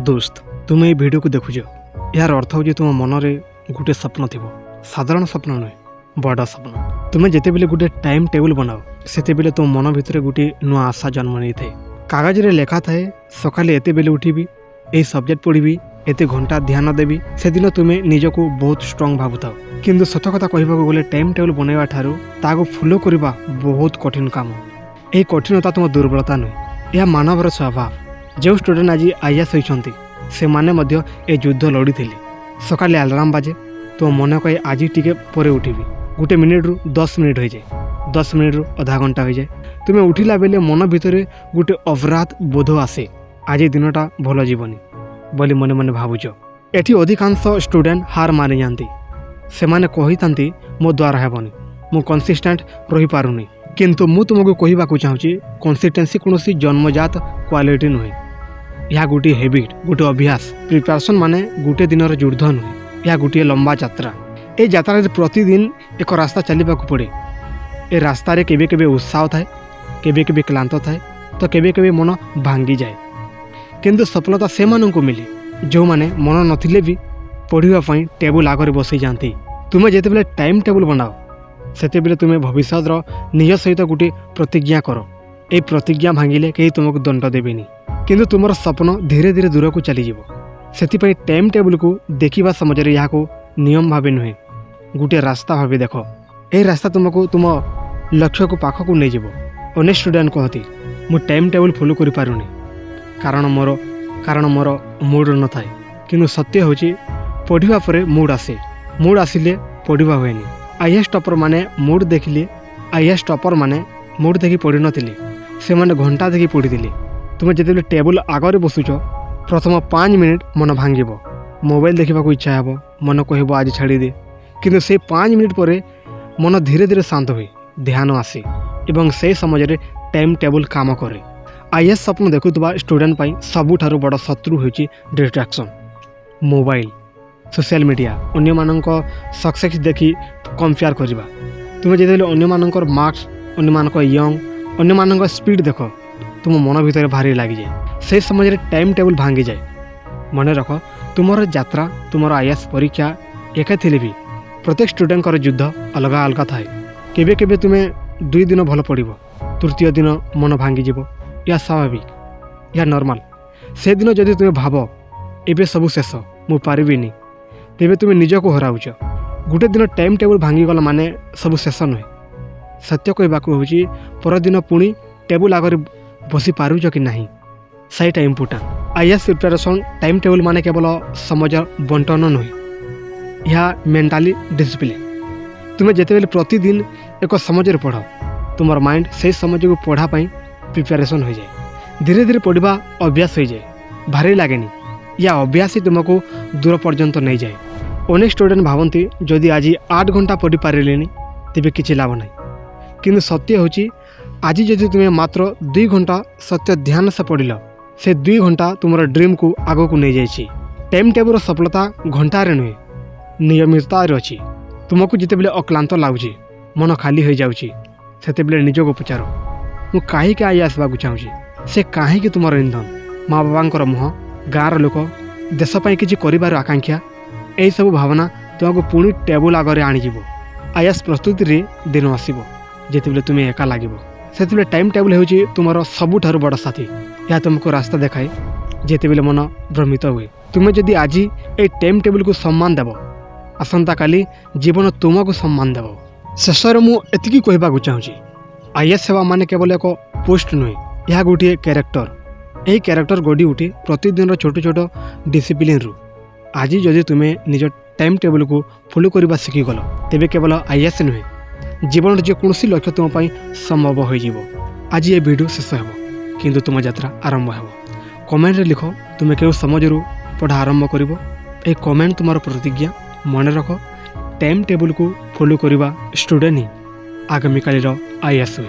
दोस्त तुम ये वीडियो को देखुच यार अर्थ हो तुम मन में गोटे स्वप्न थी साधारण स्वप्न नुहे बड़ स्वप्न तुम्हें जिते बेले गोटे टाइम टेबल बनाओ से बेले तुम मन भितर गोटे नुआ आशा जन्म नहीं थाए कागज रे लेखा थाए सकाले एते बेले उठिबी ए सब्जेक्ट पढ़ी एते घंटा ध्यान देवी से दिन तुम्हें निजक बहुत स्ट्रंग भावुता किंतु सत कथा कहवाक गले टाइम टेबल बनवा ठारू ताको फॉलो करबा बहुत कठिन काम ए कठिनता तुम दुर्बलता नुहे यह मानवर स्वभाव जो स्टूडेंट आज आईएएस होती से माने मध्य ए युद्ध लड़ी सकाले अलार्म बाजे तो मन कहे आज टिके परे उठिबी गोटे मिनिट रु 10 मिनिट हो जाए 10 मिनिट रु आधा घंटा हो जाए तुम्हें उठिला बेले मन भितर गोटे अवराध बोध आसे आज दिनटा भल जीवनी बोली मने मने भावुच एठी अधिकांश स्टूडेंट हार मानि जाती से माने कही थांती मो द्वारा हेबनी मु कंसिस्टेंट रही पारुनी किंतु मु तुमको कहवाक चाहूँगी कंसिस्टेंसी कौन जन्मजात क्वालिटी नुहे यह गोटे हैबिट गोटे अभ्यास प्रिपरेशन माने गोटे दिन युद्ध नुहे यह गोटे लंबा यात्रा ए यात्रा प्रतिदिन एक रास्ता चलने पड़े ए रास्ता रे केबे केबे उत्साह थाए केबे केबे क्लांत थाए तो केबे केबे मन भांगी जाए किंतु सफलता से मानू मिले जो माने मन नथिले भी पढ़ाई टेबुल आगे बसई जाती तुम्हें जिते टाइम टेबुल बनाओ सेते बेले तुम्हें भविष्य निज सहित गोटे प्रतिज्ञा कर ए प्रतिज्ञा भांगिले कहीं तुमको दंड देवेनी किंतु तुम स्वप्न धीरे धीरे दूर को चलीज से टाइम टेबुल को देखा समय यहाँ नियम भाव नुहे गोटे रास्ता भाव देख ए रास्ता तुमको तुम लक्ष्य को पाख को नहीं जीव अनेक स्टूडेंट कहती मु टाइम टेबुल फॉलो कर पारुनी कारण मोर मूड न थाए किंतु सत्य हूँ पढ़ा पर मूड आसिले पढ़ा हुए आईएएस टॉपर माने मूड देखिले आईएएस टॉपर माने मूड देखी पढ़ी नथिले से माने घंटा देखी पढ़ी तुम्हें जिते टेबुल आगे बसुच प्रथम 5 मिनिट मन भांगब मोबाइल देखा इच्छा हे मन कह आज छाड़ी दे किंतु से 5 मिनिट पर मन धीरे धीरे शांत हुए ध्यान आसे एवं से समय टाइम टेबुल काम करे आईएएस स्वप्न देखुवा स्टूडेंट सबुठारु बड़ शत्रु होची डिस्ट्रैक्शन मोबाइल सोशल मीडिया अन्य मानक सक्सेस देखी कंपेयर करवा तुम्हें जिते अन्य मानकर मार्क्स अन्य मानक यंग अन्य मानक स्पीड देख तुम मन भीतर भारी लगी जाए से समय टाइम टेबुल भांगी जाए मन रख तुमर यात्रा तुमर आईएएस परीक्षा एक थी भी प्रत्येक स्टूडेंट युद्ध अलग अलग थाए केबे केबे तुम्हें 2 दिन भल पड़ तृतीय दिन मन भांगी जीव या स्वाभाविक या नॉर्मल से दिन जदि तुम्हें भाव एबे सबू शेष मु पारिबिनी तेबे तुम्हें निजको हराउच गोटे दिन टाइम टेबुल भांगीगला माने सबू शेष नुहे सत्य कहवाक हूँ परदिन पुणी टेबुल आगे बसी पारुच कि नहीं सहीटा important IAS preparation time table माने केवल समय बंटन नुहे यह मेंटाली डिसिप्लिन तुम्हें जिते प्रतिदिन एक समय पढ़ तुम माइंड से समय को पढ़ाई प्रिपरेशन हो जाए धीरे धीरे पढ़ा अभ्यास हो जाए भारी लगेनी या अभ्यास ही तुमको दूर पर्यंत नहीं जाए अनेक स्टूडेंट भावती जदि आज 8 घंटा पढ़ी पारे तेज किसी लाभ ना किंतु सत्य हूँ आज जदि तुम्हें मात्र 2 घंटा सत्य ध्यान से पढ़ल से 2 घंटा तुम ड्रीम को आग को नहीं जाए टाइम टेबुल सफलता घंटारे नुहे नियमितता अच्छी तुमको जिते बेले अक्लांत लगुच मन खाली हो जाऊँगी से निजको पचार मु कहीं आई आसवाक चाहूँगी से कहीं तुम इंधन माँ बाबा मुह गाँव लोक देशपाई किसी कर आकांक्षा यही सब भावना तुमको पुणी टेबुल आगे आणिज आईएएस प्रस्तुति दिन आसब जिते तुम्हें एका लगे से टाइम टेबुल हो तुम सबुठारु बड़ साथी यह तुमको रास्ता देखाए जिते बेले मन भ्रमित हुए तुम्हें जदि आज ये टाइम टेबुल को सम्मान देव आसंता काली जीवन तुमको सम्मान देव शेष मुझे कहवाक चाहूँगी आईएएस सेवा माने केवल एक पोस्ट नुहे यह गोटे कैरेक्टर यही कैरेक्टर गढ़ी उठे प्रतिदिन छोट छोट डिसिप्लिन रु आज जदि तुम्हें निज टाइम टेबुल को फॉलो करने शिखिगल तेबे केवल आईएएस नुहे जीवन जेकोसी लक्ष्य तुम संभव हो आज ये वीडियो शेष हो किंतु तुम यात्रा आरंभ हो कमेंट रे लिख तुम्हें क्यों समय पढ़ा आरंभ कर कमेंट तुम प्रतिज्ञा मन रख टाइम टेबुल को फॉलो करने स्टूडेंट ही आगामी कालीर आईएएस हुए।